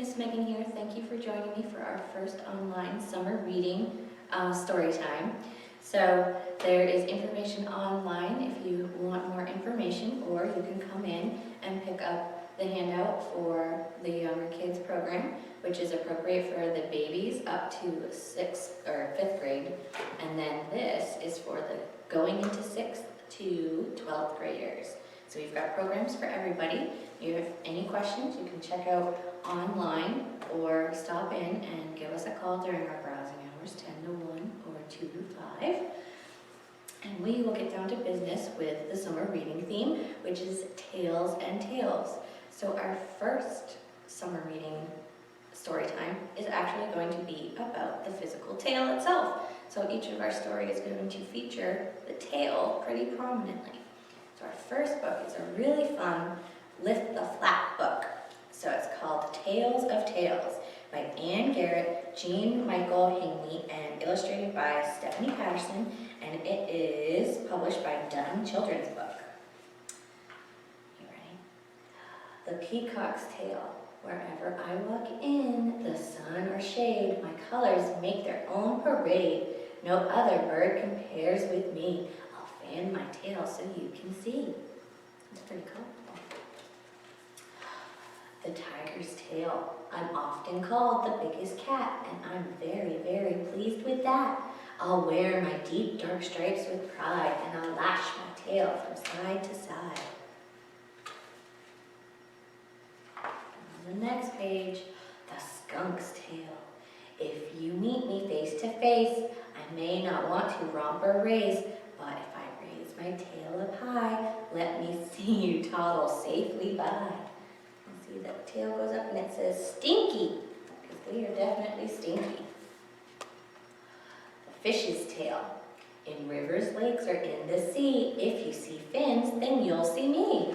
Miss Megan here. Thank you for joining me for our first online summer reading story time. So there is information online if you want more information, or you can come in and pick up the handout for the Younger Kids program, which is appropriate for the babies up to 6th or 5th grade. And then this is for the going into 6th to 12th graders. So we've got programs for everybody. If you have any questions, you can check out online or stop in and give us a call during our browsing hours, 10 to 1 or 2 to 5. And we will get down to business with the summer reading theme, which is Tales and Tales. So our first summer reading story time is actually going to be about the physical tale itself. So each of our stories is going to feature the tale pretty prominently. So our first book is a really fun lift the flap book. So it's called Tales of Tales by Garrett, Jean Michael Higney, and illustrated by Stephanie Peterson, and it is published by Dutton Children's Book. You ready? The Peacock's Tale. Wherever I walk in, the sun or shade, my colors make their own parade. No other bird compares with me. I'll fan my tail so you can see. That's pretty cool. The Tiger's Tail. I'm often called the biggest cat, and I'm very, very pleased with that. I'll wear my deep dark stripes with pride, and I'll lash my tail from side to side. On the next page, the Skunk's Tale. If you meet me face to face, I may not want to romp or race, but if I raise my tail up high, let me see you toddle safely by. See, the tail goes up and it says stinky, because they are definitely stinky. The Fish's Tail. In rivers, lakes, or in the sea, if you see fins, then you'll see me.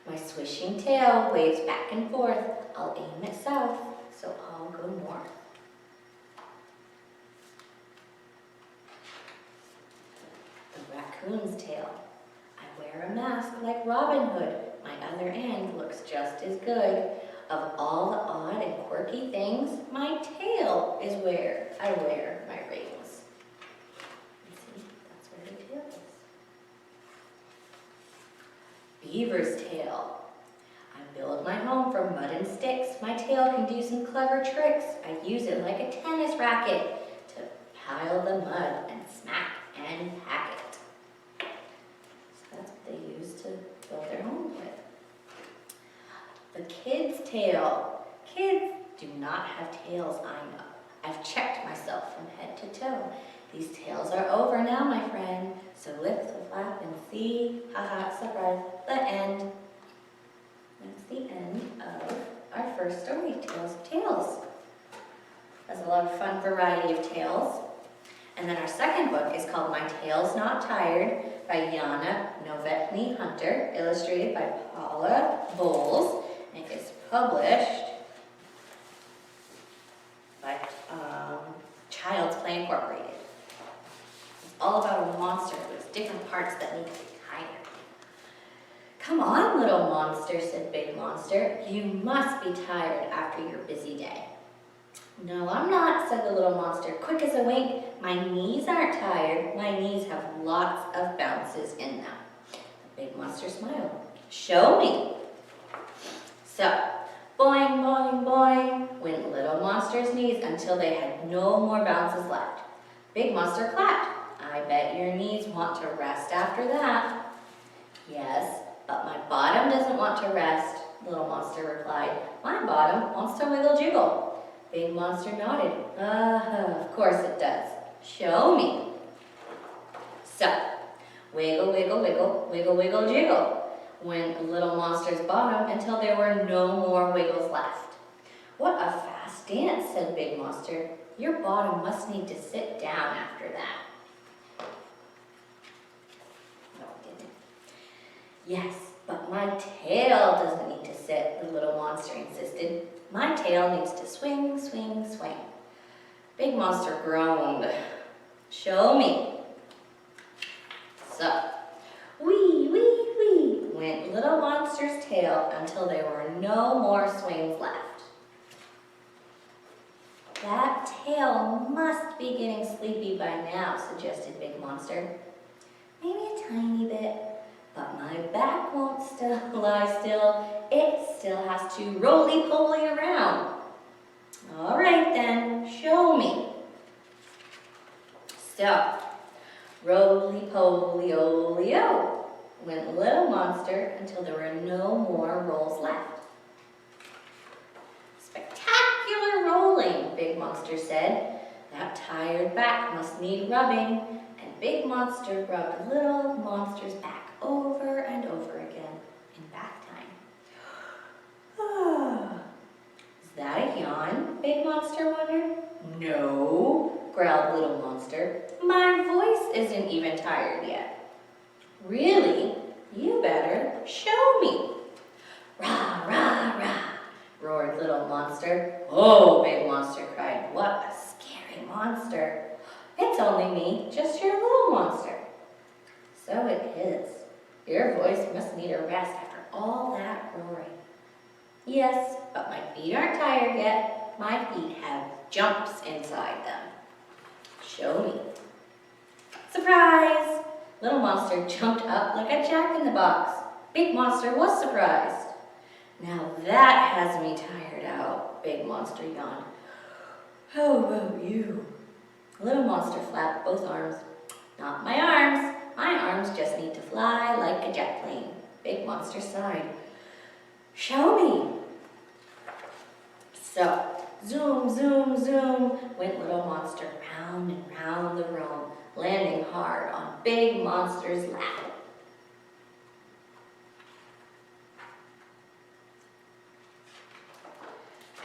My swishing tail waves back and forth. I'll aim it south, so I'll go north. The Raccoon's Tail. I wear a mask like Robin Hood. My other end looks just as good. Of all the odd and quirky things, my tail is where I wear my rings. You see, that's where the tail is. Beaver's Tail. I build my home from mud and sticks. My tail can do some clever tricks. I use it like a tennis racket to pile the mud and smack and pack it. So that's what they use to build their home with. The Kid's Tail. Kids do not have tails, I know. I've checked myself from head to toe. These tales are over now, my friend. So lift the flap and see. Haha, surprise, the end. That's the end of our first story, Tales of Tales. That's a lot of fun variety of tales. And then our second book is called My Tail's Not Tired by Jana Novotny Hunter, illustrated by Paula Bowles. And it is published by Child's Play Incorporated. It's all about a monster with different parts that need to be tired. Come on, little monster, said Big Monster. You must be tired after your busy day. No, I'm not, said the little monster, quick as a wink. My knees aren't tired. My knees have lots of bounces in them. The big monster smiled. Show me. So, boing, boing, boing, went little monster's knees until they had no more bounces left. Big monster clapped. I bet your knees want to rest after that. Yes, but my bottom doesn't want to rest, little monster replied. My bottom wants to wiggle jiggle. Big monster nodded. Of course it does. Show me. So, wiggle, wiggle, wiggle, wiggle, wiggle, jiggle, went little monster's bottom until there were no more wiggles left. What a fast dance, said Big Monster. Your bottom must need to sit down after that. No, it didn't. Yes, but my tail doesn't need to sit, the little monster insisted. My tail needs to swing, swing, swing. Big Monster groaned. Show me. So, wee, wee, wee, went little monster's tail until there were no more swings left. tail must be getting sleepy by now, suggested Big Monster. Maybe a tiny bit, but my back won't lie still. It still has to roly-poly around. All right then, show me. So, roly-poly-olio went Little Monster until there were no more rolls left. Spectacular rolling, Big Monster said. That tired back must need rubbing, and Big Monster rubbed Little Monster's back over and over again in back time. Is that a yawn? Big Monster wondered. No, growled Little Monster. My voice isn't even tired yet. Really? You better show me. Rah, rah, rah, roared Little Monster. Oh, Big Monster cried. What a scary monster. It's only me, just your Little Monster. So it is. Your voice must need a rest after all that roaring. Yes, but my feet aren't tired yet. My feet have jumps inside them. Show me. Surprise! Little Monster jumped up like a jack-in-the-box. Big Monster was surprised. Now that has me tired out, Big Monster yawned. How about you? Little Monster flapped both arms. Not my arms. My arms just need to fly like a jet plane. Big Monster sighed. Show me. So, zoom, zoom, zoom, went Little Monster round and round the room, landing hard on Big Monster's lap.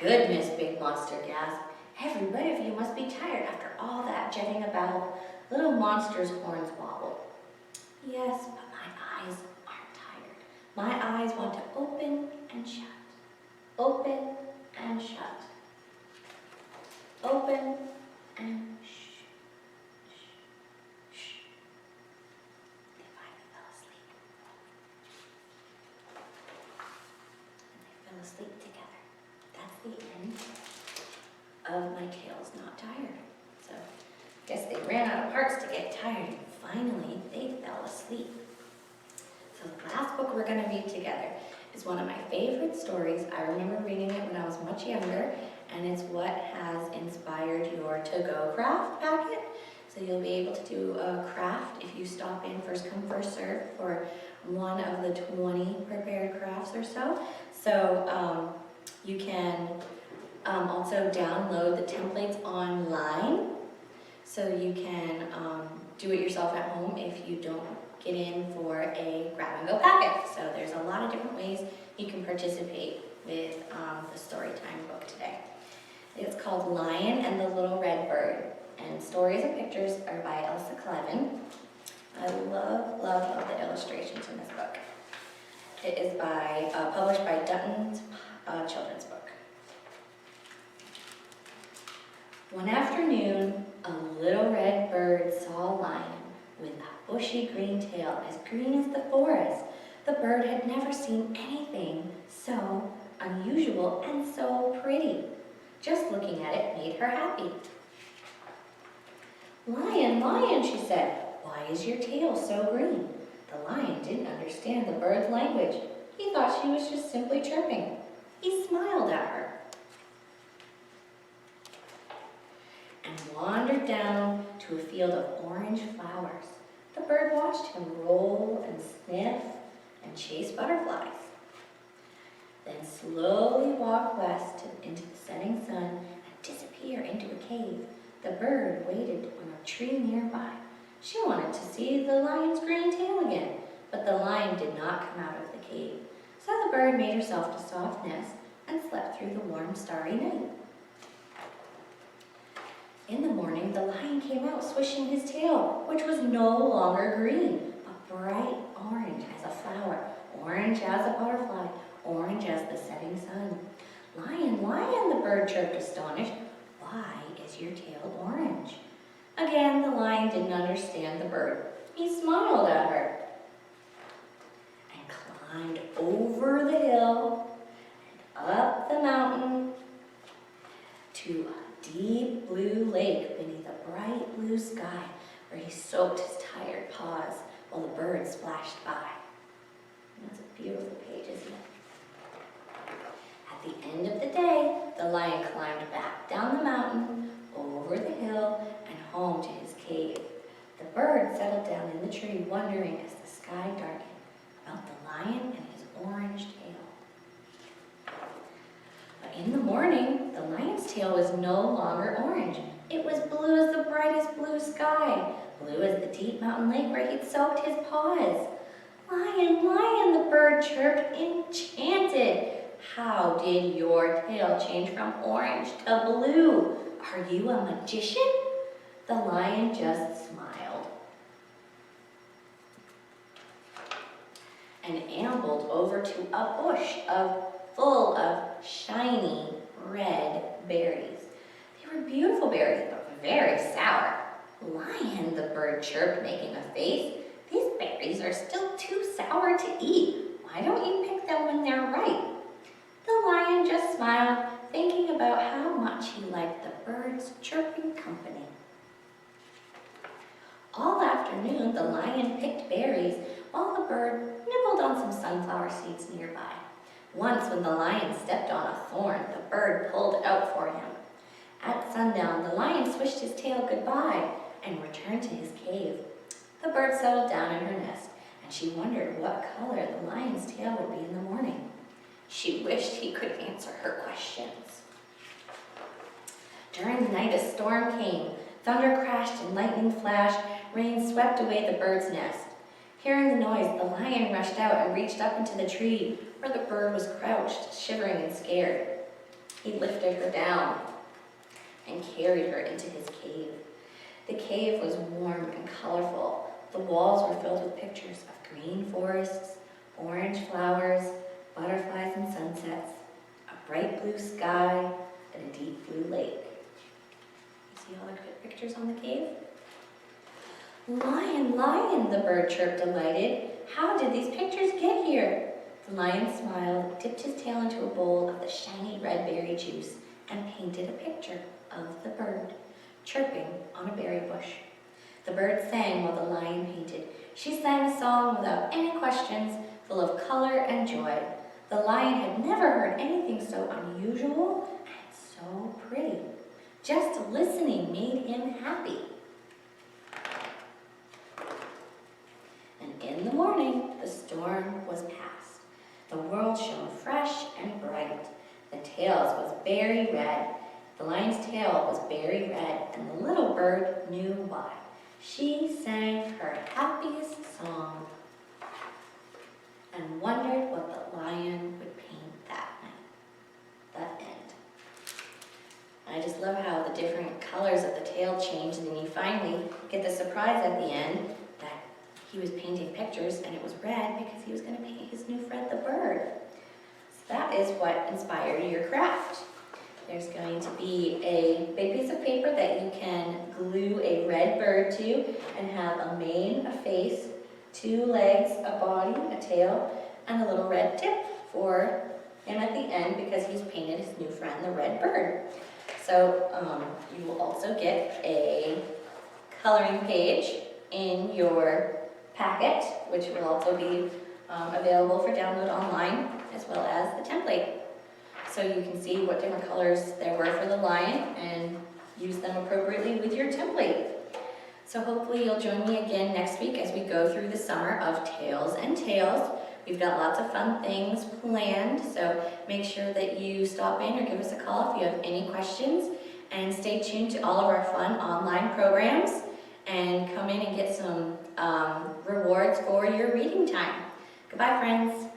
Goodness, Big Monster gasped. Every bit of you must be tired after all that jetting about. Little Monster's horns wobbled. Yes, but my eyes aren't tired. My eyes want to open and shut. Open and shut. Open and shh. Shh. Shh. They finally fell asleep. And they fell asleep together. That's the end of my tail's not tired. So, guess they ran out of parts to get tired, and finally they fell asleep. So the last book we're going to read together is one of my favorite stories. I remember reading it when I was much younger, and it's what has inspired your to-go craft packet. So you'll be able to do a craft if you stop in first come, first serve for one of the 20 prepared crafts or so. So you can also download the templates online, so you can do it yourself at home if you don't get in for a grab-and-go packet. So there's a lot of different ways you can participate with the Storytime book today. It's called Lion and the Little Red Bird, and stories and pictures are by Elisa Kleven. I love, love, love the illustrations in this book. It is published by Dutton's children's book. One afternoon, a little red bird saw a lion with a bushy green tail as green as the forest. The bird had never seen anything so unusual and so pretty. Just looking at it made her happy. Lion, lion, she said, why is your tail so green? The lion didn't understand the bird's language. He thought she was just simply chirping. He smiled at her and wandered down to a field of orange flowers. The bird watched him roll and sniff and chase butterflies. Then slowly walk west into the setting sun and disappear into a cave. The bird waited on a tree nearby. She wanted to see the lion's green tail again, but the lion did not come out of the cave. So the bird made herself a soft nest and slept through the warm, starry night. In the morning, the lion came out swishing his tail, which was no longer green, but bright orange as a flower, orange as a butterfly, orange as the setting sun. Lion, lion, the bird chirped astonished. Why is your tail orange? Again, the lion didn't understand the bird. He smiled at her and climbed over the hill and up the mountain to a deep blue lake beneath a bright blue sky where he soaked his tired paws while the birds splashed by. And that's a beautiful page, isn't it? At the end of the day, the lion climbed back down the mountain, over the hill, and home to his cave. The bird settled down in the tree, wondering as the sky darkened about the lion and his orange tail. But in the morning, the lion's tail was no longer orange. It was blue as the brightest blue sky, blue as the deep mountain lake where he'd soaked his paws. Lion, lion, the bird chirped, enchanted. How did your tail change from orange to blue? Are you a magician? The lion just smiled and ambled over to a bush full of shiny red berries. They were beautiful berries, but very sour. Lion, the bird chirped, making a face. These berries are still too sour to eat. Why don't you pick them when they're ripe? The lion just smiled, thinking about how much he liked the bird's chirping company. All afternoon, the lion picked berries while the bird nibbled on some sunflower seeds nearby. Once, when the lion stepped on a thorn, the bird pulled it out for him. At sundown, the lion swished his tail goodbye and returned to his cave. The bird settled down in her nest, and she wondered what color the lion's tail would be in the morning. She wished he could answer her questions. During the night, a storm came. Thunder crashed and lightning flashed. Rain swept away the bird's nest. Hearing the noise, the lion rushed out and reached up into the tree where the bird was crouched, shivering and scared. He lifted her down and carried her into his cave. The cave was warm and colorful. The walls were filled with pictures of green forests, orange flowers, butterflies and sunsets, a bright blue sky, and a deep blue lake. You see all the pictures on the cave? Lion, lion, the bird chirped, delighted. How did these pictures get here? The lion smiled, dipped his tail into a bowl of the shiny red berry juice, and painted a picture of the bird, chirping on a berry bush. The bird sang while the lion painted. She sang a song without any questions, full of color and joy. The lion had never heard anything so unusual and so pretty. Just listening made him happy. And in the morning, the storm was past. The world shone fresh and bright. The tails was berry red. The lion's tail was berry red, and the little bird knew why. She sang her happiest song and wondered what the lion would paint that night. The end. I just love how the different colors of the tail changed, and then you finally get the surprise at the end that he was painting pictures and it was red because he was going to paint his new friend, the bird. So that is what inspired your craft. There's going to be a big piece of paper that you can glue a red bird to and have a mane, a face, 2 legs, a body, a tail, and a little red tip for him at the end because he's painted his new friend, the red bird. So you will also get a coloring page in your packet, which will also be available for download online, as well as the template. So you can see what different colors there were for the lion and use them appropriately with your template. So hopefully you'll join me again next week as we go through the summer of Tales and Tales. We've got lots of fun things planned, so make sure that you stop in or give us a call if you have any questions. And stay tuned to all of our fun online programs and come in and get some rewards for your reading time. Goodbye, friends.